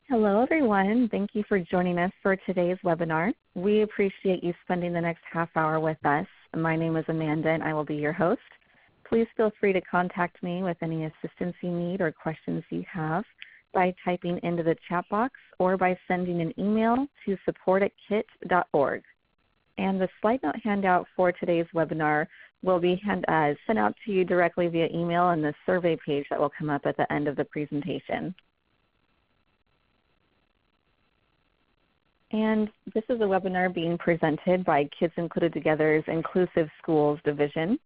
Hello, everyone. Thank you for joining us for today's webinar. We appreciate you spending the next half hour with us. My name is Amanda, and I will be your host. Please feel free to contact me with any assistance you need or questions you have by typing into the chat box or by sending an email to support@kit.org. And the slide note handout for today's webinar will be sent out to you directly via email on the survey page that will come up at the end of the presentation. And this is a webinar being presented by Kids Included Together's Inclusive Schools Division.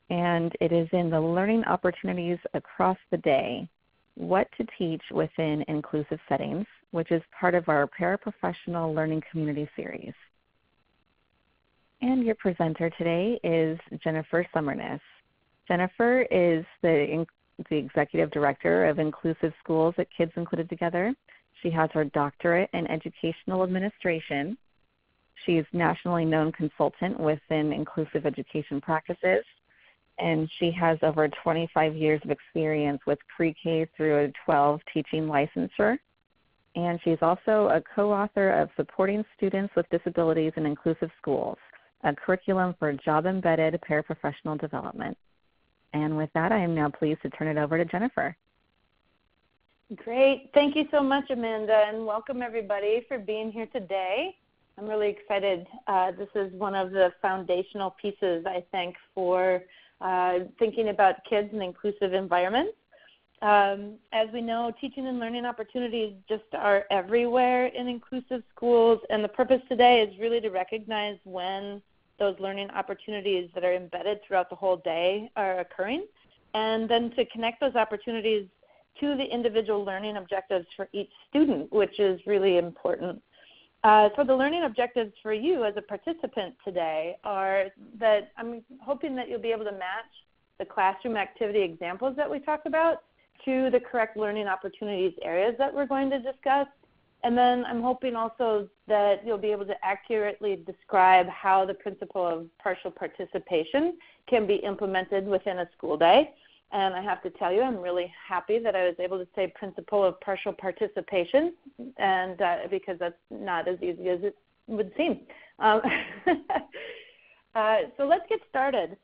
And it is in the Learning Opportunities Across the Day, What to Teach Within Inclusive Settings, which is part of our Paraprofessional Learning Community Series. And your presenter today is Jennifer Summerness. Jennifer is the Executive Director of Inclusive Schools at Kids Included Together. She has her doctorate in educational administration. She is nationally known consultant within inclusive education practices, and she has over 25 years of experience with pre-K through 12 teaching licensure. And she's also a co-author of Supporting Students with Disabilities in Inclusive Schools, a curriculum for job-embedded paraprofessional development. And with that, I am now pleased to turn it over to Jennifer. Great. Thank you so much, Amanda, and welcome everybody for being here today. I'm really excited. This is one of the foundational pieces, I think, for thinking about kids in inclusive environments. As we know, teaching and learning opportunities just are everywhere in inclusive schools, and the purpose today is really to recognize when those learning opportunities that are embedded throughout the whole day are occurring, and then to connect those opportunities to the individual learning objectives for each student, which is really important. So the learning objectives for you as a participant today are that I'm hoping that you'll be able to match the classroom activity examples that we talked about to the correct learning opportunities areas that we're going to discuss. And then I'm hoping also that you'll be able to accurately describe how the principle of partial participation can be implemented within a school day. And I have to tell you, I'm really happy that I was able to say principle of partial participation, and because that's not as easy as it would seem. So let's get started.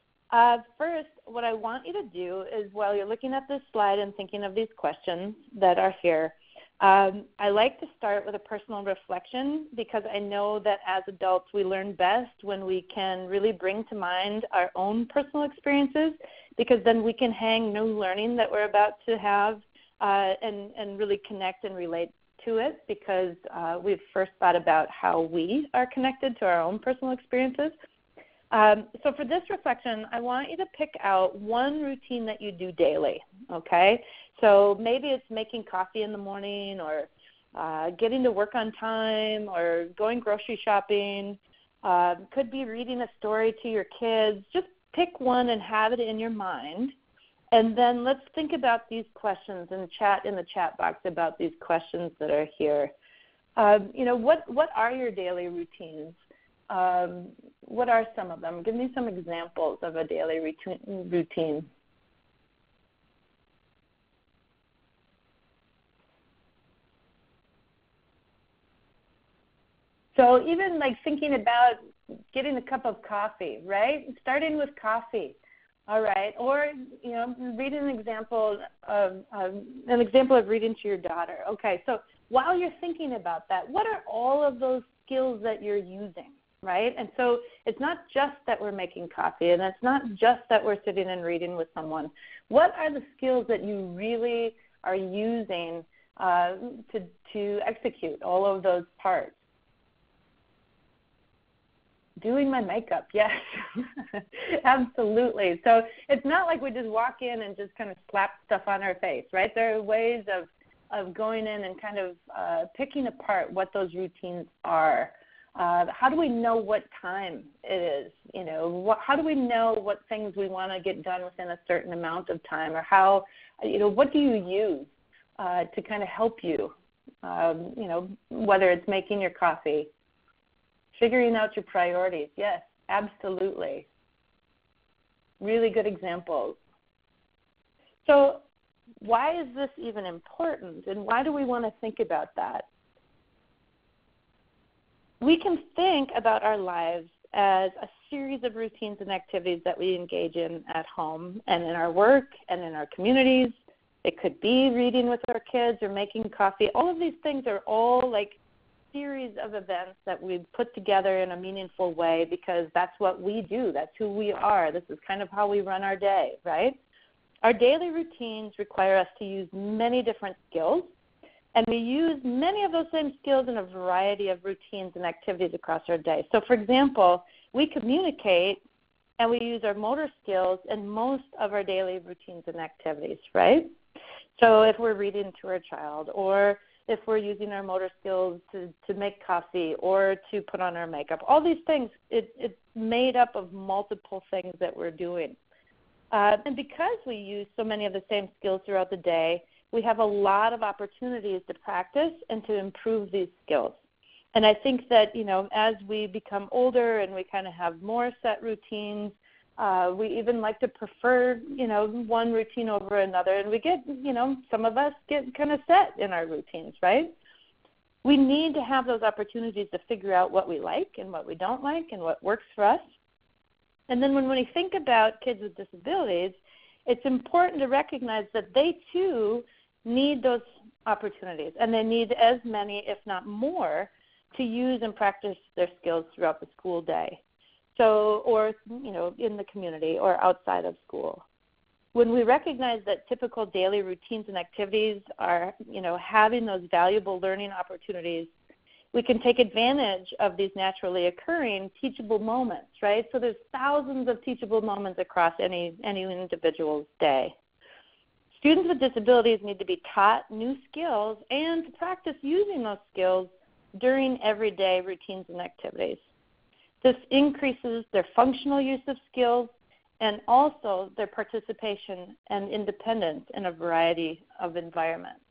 First, what I want you to do is, while you're looking at this slide and thinking of these questions that are here, I like to start with a personal reflection, because I know that as adults we learn best when we can really bring to mind our own personal experiences, because then we can hang new learning that we're about to have and really connect and relate to it, because we've first thought about how we are connected to our own personal experiences. So for this reflection, I want you to pick out one routine that you do daily, okay? So maybe it's making coffee in the morning, or getting to work on time, or going grocery shopping. Could be reading a story to your kids. Just pick one and have it in your mind. And then let's think about these questions and chat in the chat box about these questions that are here. What are your daily routines? What are some of them? Give me some examples of a daily routine. So even like thinking about getting a cup of coffee, right? Starting with coffee, all right? Or reading an example of reading to your daughter. Okay, so while you're thinking about that, what are all of those skills that you're using, right? And so it's not just that we're making coffee, and it's not just that we're sitting and reading with someone. What are the skills that you really are using to execute all of those parts? Doing my makeup, yes, absolutely. So it's not like we just walk in and just kind of slap stuff on our face, right? There are ways of going in and kind of picking apart what those routines are. How do we know what time it is? How do we know what things we want to get done within a certain amount of time, or how, what do you use to kind of help you? Whether it's making your coffee, figuring out your priorities. Yes, absolutely. Really good examples. So why is this even important, and why do we want to think about that? We can think about our lives as a series of routines and activities that we engage in at home and in our work and in our communities. It could be reading with our kids or making coffee. All of these things are all like series of events that we put together in a meaningful way because that's what we do. That's who we are. This is kind of how we run our day, right? Our daily routines require us to use many different skills, and we use many of those same skills in a variety of routines and activities across our day. So, for example, we communicate and we use our motor skills in most of our daily routines and activities, right? So if we're reading to our child, or if we're using our motor skills to make coffee or to put on our makeup, all these things, it's made up of multiple things that we're doing. And because we use so many of the same skills throughout the day, we have a lot of opportunities to practice and to improve these skills. And I think that, as we become older and we kind of have more set routines, we even like to prefer, one routine over another. And we get, some of us get kind of set in our routines, right? We need to have those opportunities to figure out what we like and what we don't like and what works for us. And then when we think about kids with disabilities, it's important to recognize that they too need those opportunities, and they need as many, if not more, to use and practice their skills throughout the school day. So, or, in the community or outside of school. When we recognize that typical daily routines and activities are, having those valuable learning opportunities, we can take advantage of these naturally occurring teachable moments, right? So there's thousands of teachable moments across any individual's day. Students with disabilities need to be taught new skills and to practice using those skills during everyday routines and activities. This increases their functional use of skills and also their participation and independence in a variety of environments.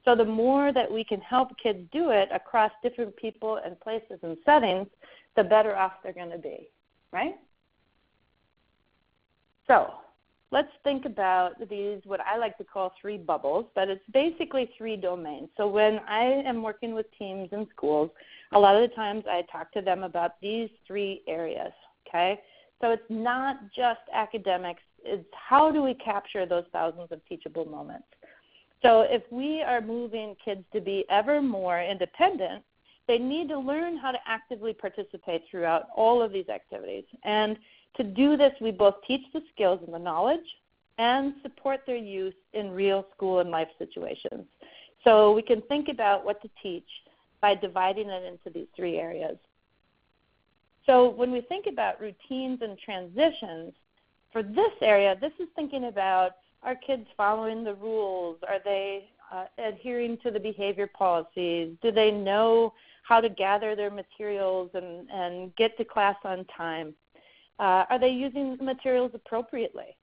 So the more that we can help kids do it across different people and places and settings, the better off they're going to be, right? So let's think about these, what I like to call 3 bubbles, but it's basically 3 domains. So when I am working with teams in schools, a lot of the times I talk to them about these 3 areas, okay? So it's not just academics, it's how do we capture those thousands of teachable moments. So if we are moving kids to be ever more independent, they need to learn how to actively participate throughout all of these activities. And to do this, we both teach the skills and the knowledge and support their use in real school and life situations. So we can think about what to teach by dividing it into these 3 areas. So when we think about routines and transitions, for this area, this is thinking about, are kids following the rules? Are they adhering to the behavior policies? Do they know how to gather their materials and get to class on time? Are they using the materials appropriately?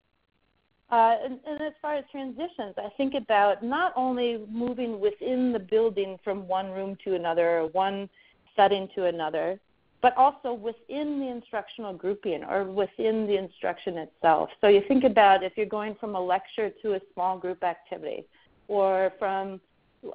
And as far as transitions, I think about not only moving within the building from one room to another or one setting to another, but also within the instructional grouping or within the instruction itself. So you think about if you're going from a lecture to a small group activity or from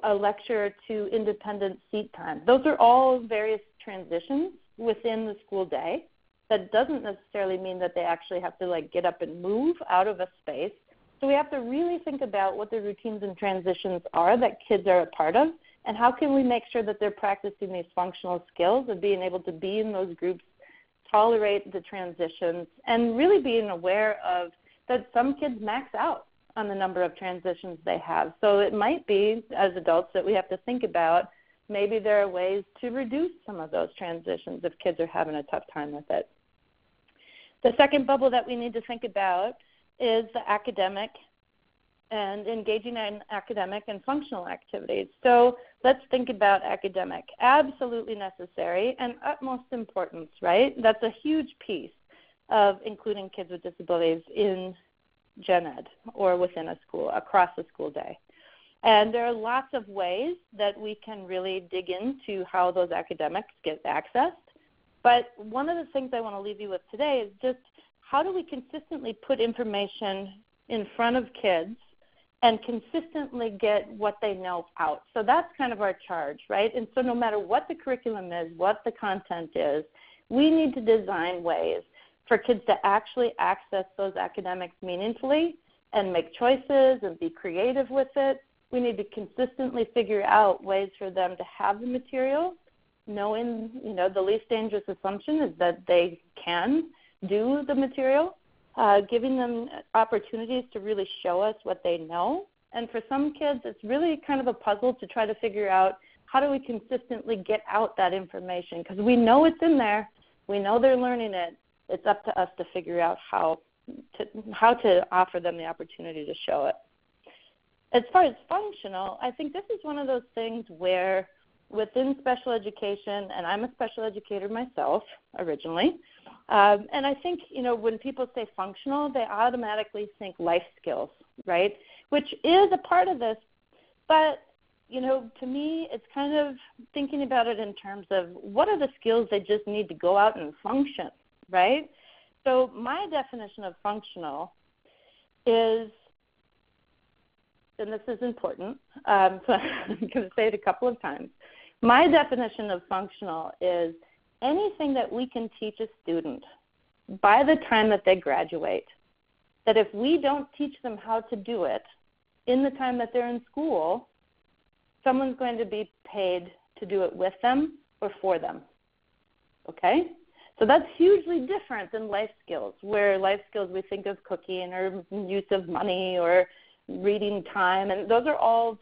a lecture to independent seat time. Those are all various transitions within the school day. That doesn't necessarily mean that they actually have to get up and move out of a space. So we have to really think about what the routines and transitions are that kids are a part of, and how can we make sure that they're practicing these functional skills of being able to be in those groups, tolerate the transitions, and really being aware of that some kids max out on the number of transitions they have. So it might be, as adults, that we have to think about maybe there are ways to reduce some of those transitions if kids are having a tough time with it. The second bubble that we need to think about is the academic and engaging in academic and functional activities. So let's think about academic. Absolutely necessary and utmost importance, right? That's a huge piece of including kids with disabilities in gen ed or within a school, across the school day. And there are lots of ways that we can really dig into how those academics get accessed. But one of the things I want to leave you with today is just how do we consistently put information in front of kids and consistently get what they know out. So that's kind of our charge, right? And so no matter what the curriculum is, what the content is, we need to design ways for kids to actually access those academics meaningfully and make choices and be creative with it. We need to consistently figure out ways for them to have the material, knowing, the least dangerous assumption is that they can do the material, giving them opportunities to really show us what they know. And for some kids, it's really kind of a puzzle to try to figure out how do we consistently get out that information, because we know it's in there. We know they're learning it. It's up to us to figure out how to offer them the opportunity to show it. As far as functional, I think this is one of those things where within special education, and I'm a special educator myself originally, and I think, when people say functional, they automatically think life skills, right, which is a part of this. But, to me, it's kind of thinking about it in terms of what are the skills they just need to go out and function, right? So my definition of functional is, and this is important, so I'm going to say it a couple of times. My definition of functional is anything that we can teach a student by the time that they graduate, that if we don't teach them how to do it in the time that they're in school, someone's going to be paid to do it with them or for them, okay? So that's hugely different than life skills, where life skills we think of cooking or use of money or reading time, and those are all,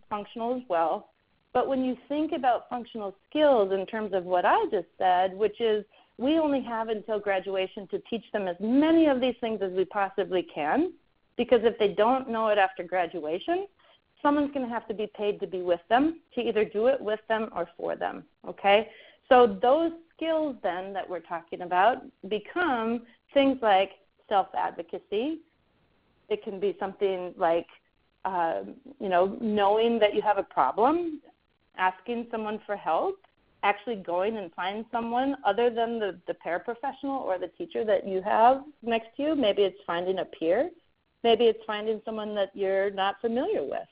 functional as well. But when you think about functional skills in terms of what I just said, which is we only have until graduation to teach them as many of these things as we possibly can, because if they don't know it after graduation, someone's going to have to be paid to be with them, to either do it with them or for them, okay? So those skills then that we're talking about become things like self-advocacy. It can be something like, knowing that you have a problem, asking someone for help, actually going and find someone other than the paraprofessional or the teacher that you have next to you. Maybe it's finding a peer. Maybe it's finding someone that you're not familiar with.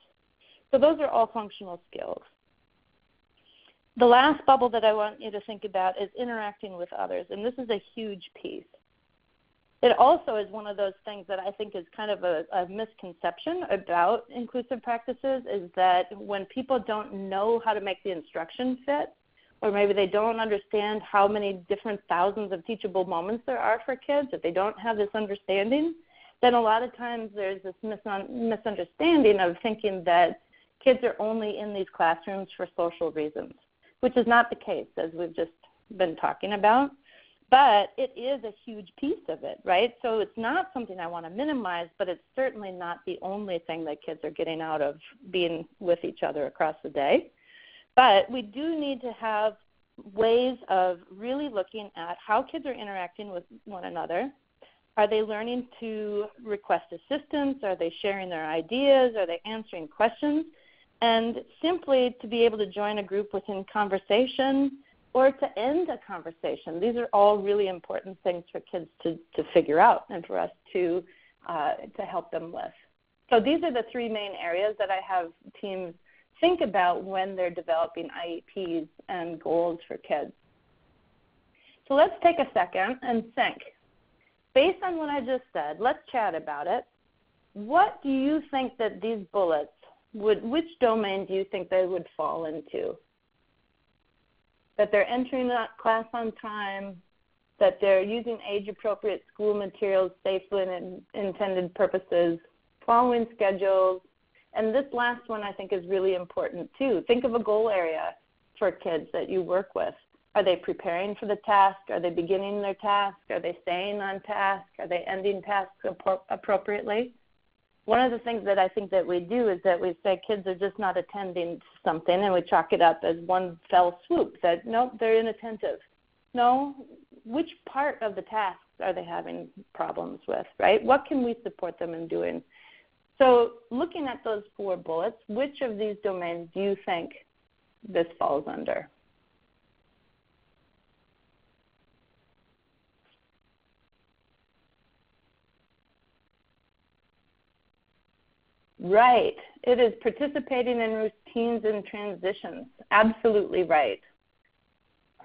So those are all functional skills. The last bubble that I want you to think about is interacting with others, and this is a huge piece. It also is one of those things that I think is kind of a misconception about inclusive practices, is that when people don't know how to make the instruction fit, or maybe they don't understand how many different thousands of teachable moments there are for kids, if they don't have this understanding, then a lot of times there's this misunderstanding of thinking that kids are only in these classrooms for social reasons, which is not the case, as we've just been talking about. But it is a huge piece of it, right? So it's not something I want to minimize, but it's certainly not the only thing that kids are getting out of being with each other across the day. But we do need to have ways of really looking at how kids are interacting with one another. Are they learning to request assistance? Are they sharing their ideas? Are they answering questions? And simply to be able to join a group within conversation or to end a conversation. These are all really important things for kids to figure out and for us to help them with. So these are the three main areas that I have teams think about when they're developing IEPs and goals for kids. So let's take a second and think. Based on what I just said, let's chat about it. What do you think that these bullets which domain do you think they would fall into? That they're entering that class on time, that they're using age-appropriate school materials safely and intended purposes, following schedules, and this last one I think is really important too. Think of a goal area for kids that you work with. Are they preparing for the task? Are they beginning their task? Are they staying on task? Are they ending tasks appropriately? One of the things that I think that we do is that we say kids are just not attending something, and we chalk it up as one fell swoop, that nope, they're inattentive. No, which part of the tasks are they having problems with, right? What can we support them in doing? So looking at those 4 bullets, which of these domains do you think this falls under? Right. It is participating in routines and transitions. Absolutely right.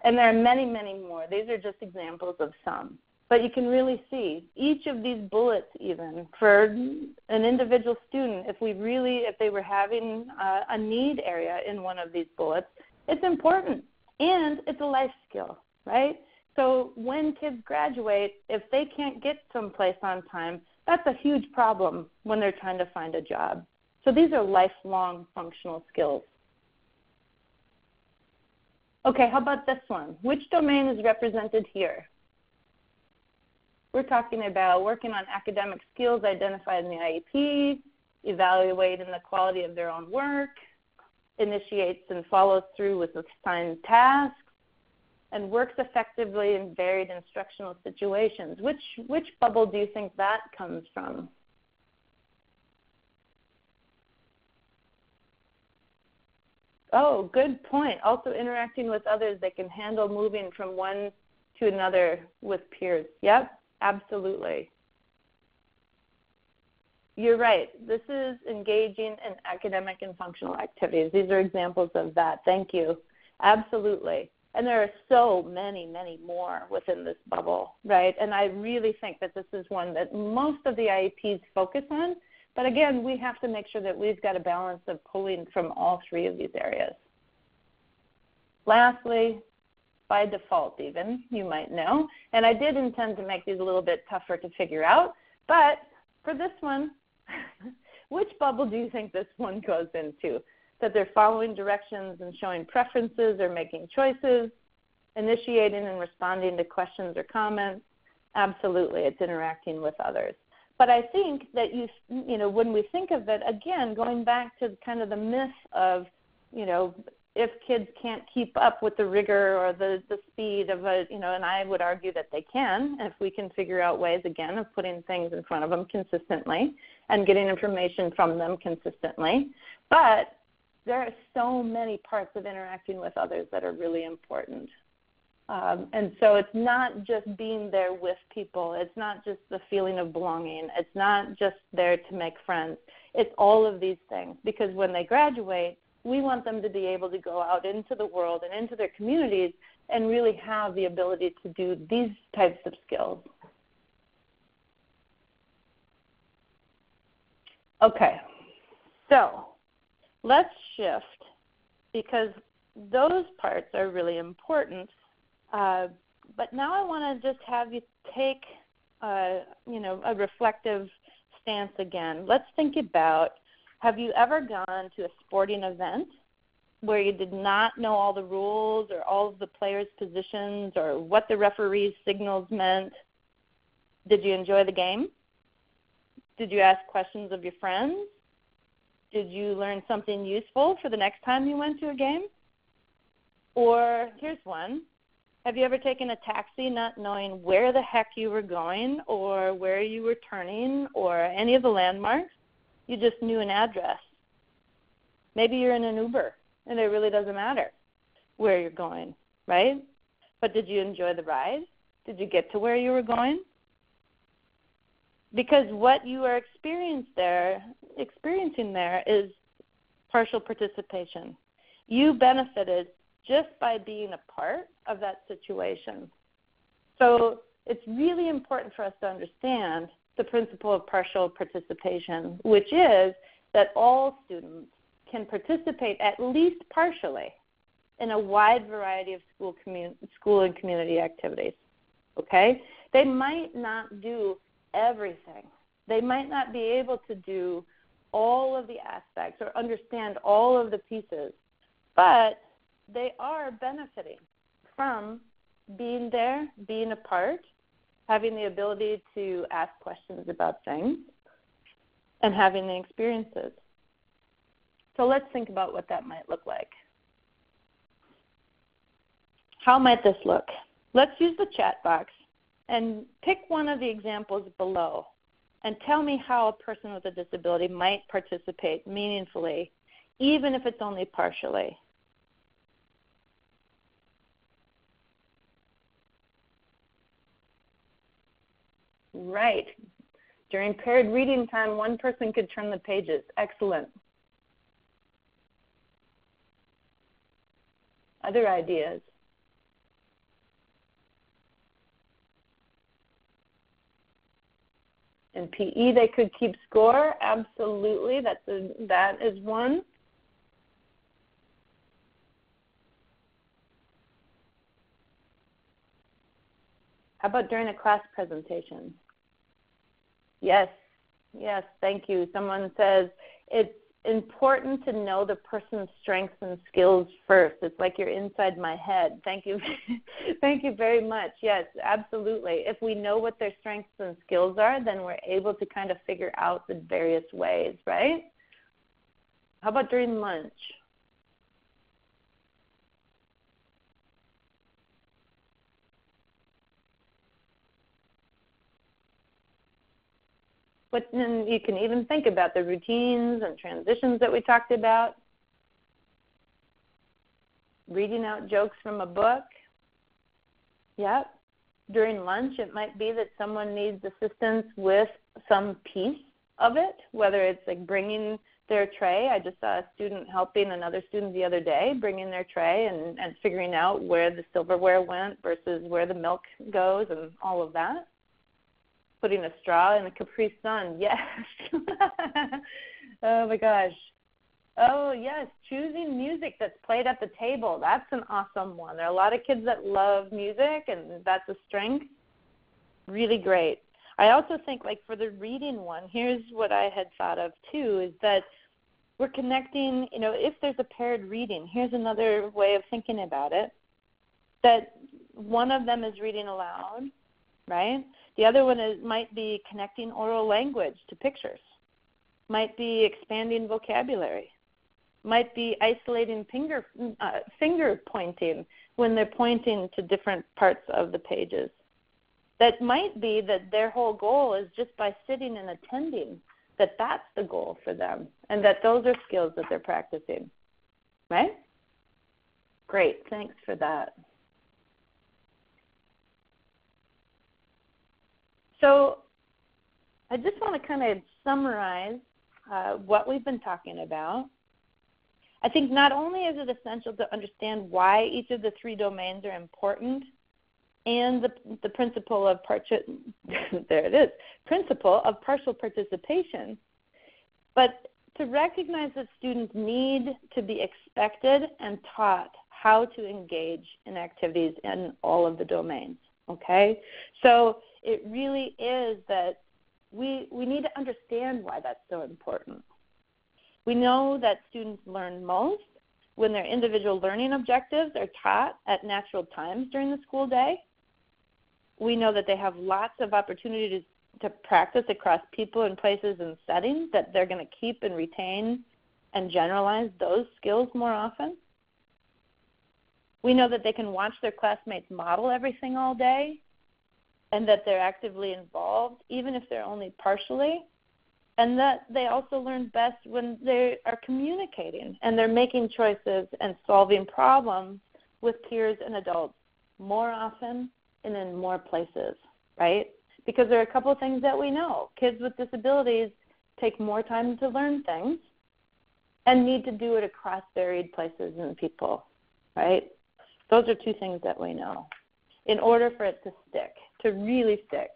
And there are many, many more. These are just examples of some. But you can really see each of these bullets, even for an individual student, if they were having a need area in one of these bullets, it's important. And it's a life skill, right? So when kids graduate, if they can't get someplace on time, that's a huge problem when they're trying to find a job. So these are lifelong functional skills. Okay, how about this one? Which domain is represented here? We're talking about working on academic skills identified in the IEP, evaluating the quality of their own work, initiates and follows through with assigned tasks, and works effectively in varied instructional situations. Which bubble do you think that comes from? Oh, good point. Also interacting with others, they can handle moving from one to another with peers. Yep, absolutely. You're right. This is engaging in academic and functional activities. These are examples of that. Thank you. Absolutely. And there are so many, many more within this bubble, right? And I really think that this is one that most of the IEPs focus on. But again, we have to make sure that we've got a balance of pulling from all three of these areas. Lastly, by default even, you might know, and I did intend to make these a little bit tougher to figure out, but for this one, which bubble do you think this one goes into? That they're following directions and showing preferences or making choices, initiating and responding to questions or comments? Absolutely, it's interacting with others. But I think that when we think of it, again, going back to kind of the myth of, if kids can't keep up with the rigor or the speed of and I would argue that they can, if we can figure out ways, again, of putting things in front of them consistently and getting information from them consistently. But there are so many parts of interacting with others that are really important. And so it's not just being there with people. It's not just the feeling of belonging. It's not just there to make friends. It's all of these things, because when they graduate, we want them to be able to go out into the world and into their communities and really have the ability to do these types of skills. Okay, so let's shift, because those parts are really important. But now I want to just have you take a reflective stance again. Let's think about, have you ever gone to a sporting event where you did not know all the rules or all of the players' positions or what the referee's signals meant? Did you enjoy the game? Did you ask questions of your friends? Did you learn something useful for the next time you went to a game? Or here's one. Have you ever taken a taxi not knowing where the heck you were going or where you were turning or any of the landmarks? You just knew an address. Maybe you're in an Uber and it really doesn't matter where you're going, right? But did you enjoy the ride? Did you get to where you were going? Because what you are experiencing there is partial participation. You benefited just by being a part of that situation. So it's really important for us to understand the principle of partial participation, which is that all students can participate at least partially in a wide variety of school and community activities. Okay? They might not do everything. They might not be able to do all of the aspects or understand all of the pieces, but they are benefiting from being there, being a part, having the ability to ask questions about things, and having the experiences. So let's think about what that might look like. How might this look? Let's use the chat box and pick one of the examples below and tell me how a person with a disability might participate meaningfully, even if it's only partially. Right. During paired reading time, one person could turn the pages. Excellent. Other ideas? In PE, they could keep score. Absolutely. That is one. How about during a class presentation? Yes, yes, thank you. Someone says it's important to know the person's strengths and skills first. It's like you're inside my head. Thank you. Thank you very much. Yes, absolutely. If we know what their strengths and skills are, then we're able to kind of figure out the various ways, right? How about during lunch? But then you can even think about the routines and transitions that we talked about. Reading out jokes from a book. Yep. During lunch, it might be that someone needs assistance with some piece of it, whether it's like bringing their tray. I just saw a student helping another student the other day, bringing their tray and figuring out where the silverware went versus where the milk goes and all of that. Putting a straw in a Capri Sun, yes. Oh my gosh. Oh yes, choosing music that's played at the table. That's an awesome one. There are a lot of kids that love music, and that's a strength. Really great. I also think, like for the reading one, here's what I had thought of too, is that we're connecting, if there's a paired reading, here's another way of thinking about it, that one of them is reading aloud, right? The other one might be connecting oral language to pictures, might be expanding vocabulary, might be isolating finger pointing when they're pointing to different parts of the pages. That might be that their whole goal is just by sitting and attending, that's the goal for them, and that those are skills that they're practicing, right? Great, thanks for that. So I just want to kind of summarize what we've been talking about. I think not only is it essential to understand why each of the three domains are important and the principle of principle of partial participation, but to recognize that students need to be expected and taught how to engage in activities in all of the domains, okay? So it really is that we need to understand why that's so important. We know that students learn most when their individual learning objectives are taught at natural times during the school day. We know that they have lots of opportunities to practice across people and places and settings, that they're going to keep and retain and generalize those skills more often. We know that they can watch their classmates model everything all day, and that they're actively involved, even if they're only partially, and that they also learn best when they are communicating and they're making choices and solving problems with peers and adults more often and in more places, right? Because there are a couple of things that we know. Kids with disabilities take more time to learn things and need to do it across varied places and people, right? Those are two things that we know in order for it to stick, to really stick.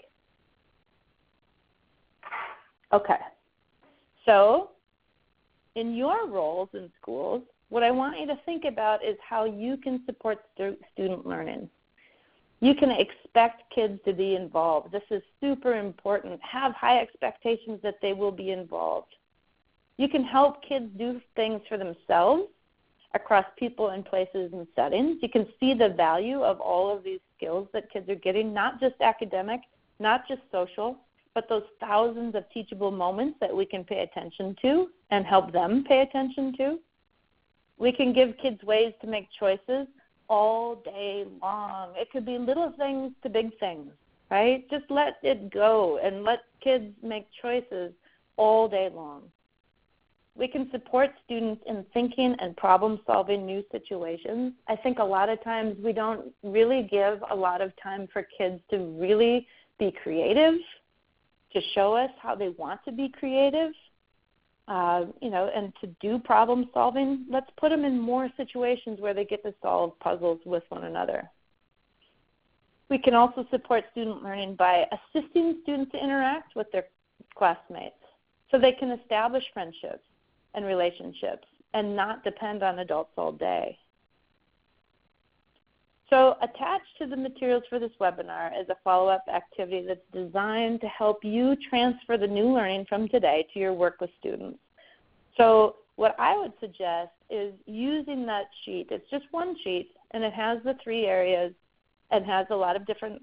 Okay, so in your roles in schools, what I want you to think about is how you can support student learning. You can expect kids to be involved. This is super important. Have high expectations that they will be involved. You can help kids do things for themselves across people and places and settings. You can see the value of all of these skills that kids are getting, not just academic, not just social, but those thousands of teachable moments that we can pay attention to and help them pay attention to. We can give kids ways to make choices all day long. It could be little things to big things, right? Just let it go and let kids make choices all day long. We can support students in thinking and problem-solving new situations. I think a lot of times we don't really give a lot of time for kids to really be creative to show us how they want to be creative, and to do problem solving. Let's put them in more situations where they get to solve puzzles with one another. We can also support student learning by assisting students to interact with their classmates so they can establish friendships and relationships and not depend on adults all day. So attached to the materials for this webinar is a follow-up activity that's designed to help you transfer the new learning from today to your work with students. So what I would suggest is using that sheet. It's just one sheet, and it has the 3 areas and has a lot of different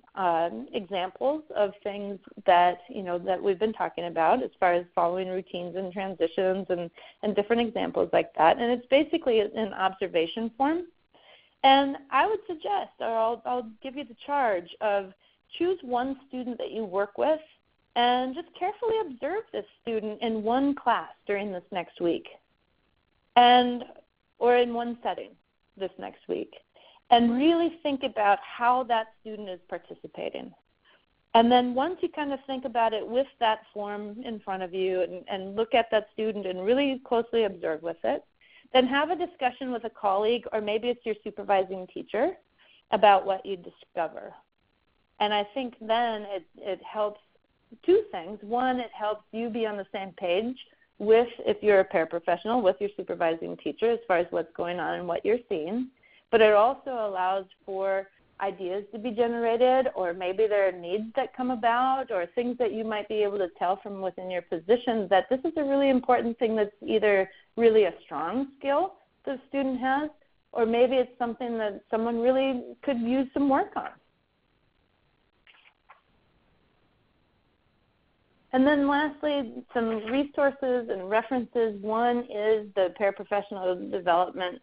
examples of things that, that we've been talking about as far as following routines and transitions and different examples like that. And it's basically an observation form. And I would suggest, or I'll give you the charge of choose one student that you work with and just carefully observe this student in one class during this next week or in one setting this next week. And really think about how that student is participating. And then once you kind of think about it with that form in front of you and look at that student and really closely observe with it, then have a discussion with a colleague, or maybe it's your supervising teacher, about what you discover. And I think then it helps 2 things. One, it helps you be on the same page with, if you're a paraprofessional, with your supervising teacher as far as what's going on and what you're seeing. But it also allows for ideas to be generated, or maybe there are needs that come about, or things that you might be able to tell from within your position that this is a really important thing that's either really a strong skill the student has, or maybe it's something that someone really could use some work on. And then lastly, some resources and references. One is the paraprofessional development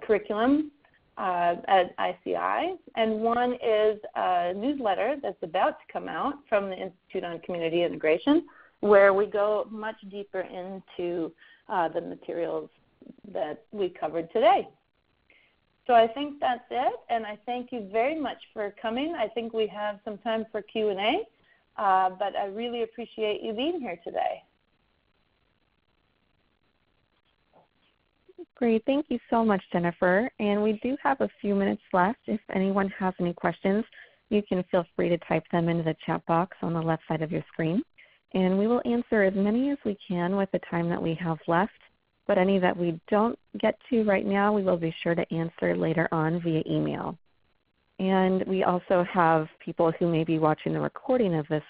curriculum at ICI, and one is a newsletter that's about to come out from the Institute on Community Integration, where we go much deeper into the materials that we covered today. So I think that's it, and I thank you very much for coming. I think we have some time for Q&A, but I really appreciate you being here today. Great. Thank you so much, Jennifer. And we do have a few minutes left. If anyone has any questions, you can feel free to type them into the chat box on the left side of your screen. And we will answer as many as we can with the time that we have left. But any that we don't get to right now, we will be sure to answer later on via email. And we also have people who may be watching the recording of this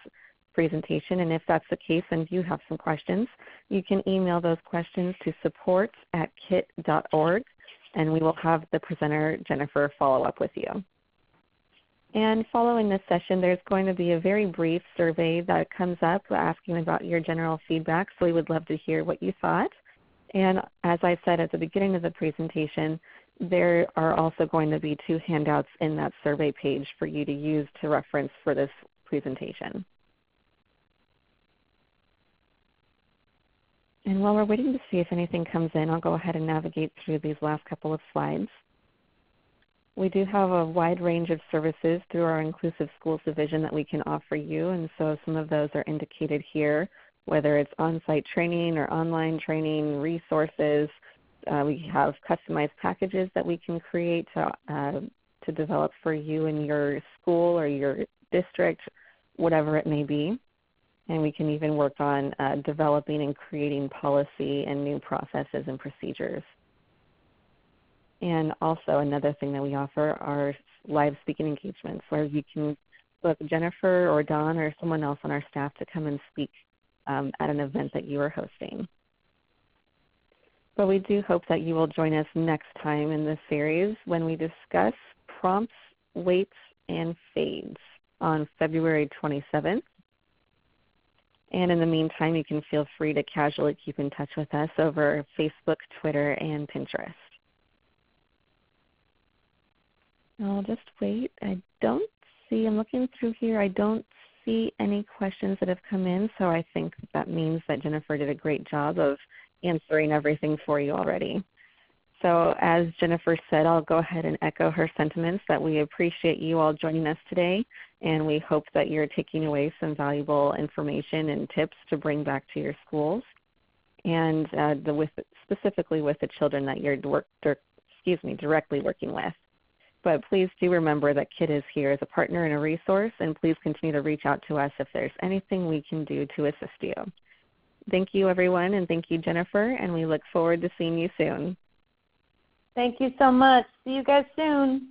presentation, and if that's the case and you have some questions, you can email those questions to support@kit.org, and we will have the presenter, Jennifer, follow up with you. And following this session, there's going to be a very brief survey that comes up asking about your general feedback, so we would love to hear what you thought. And as I said at the beginning of the presentation, there are also going to be 2 handouts in that survey page for you to use to reference for this presentation. And while we're waiting to see if anything comes in, I'll go ahead and navigate through these last couple of slides. We do have a wide range of services through our Inclusive Schools division that we can offer you, and so some of those are indicated here, whether it's on-site training or online training, resources. We have customized packages that we can create to develop for you and your school or your district, whatever it may be. And we can even work on developing and creating policy and new processes and procedures. And also another thing that we offer are live speaking engagements where you can book Jennifer or Don or someone else on our staff to come and speak at an event that you are hosting. But we do hope that you will join us next time in this series when we discuss prompts, weights, and fades on February 27th. And in the meantime, you can feel free to casually keep in touch with us over Facebook, Twitter, and Pinterest. I'll just wait. I'm looking through here. I don't see any questions that have come in, so I think that means that Jennifer did a great job of answering everything for you already. So as Jennifer said, I'll go ahead and echo her sentiments that we appreciate you all joining us today, and we hope that you're taking away some valuable information and tips to bring back to your schools, and specifically with the children that you're directly working with. But please do remember that KID is here as a partner and a resource, and please continue to reach out to us if there's anything we can do to assist you. Thank you, everyone, and thank you, Jennifer, and we look forward to seeing you soon. Thank you so much. See you guys soon.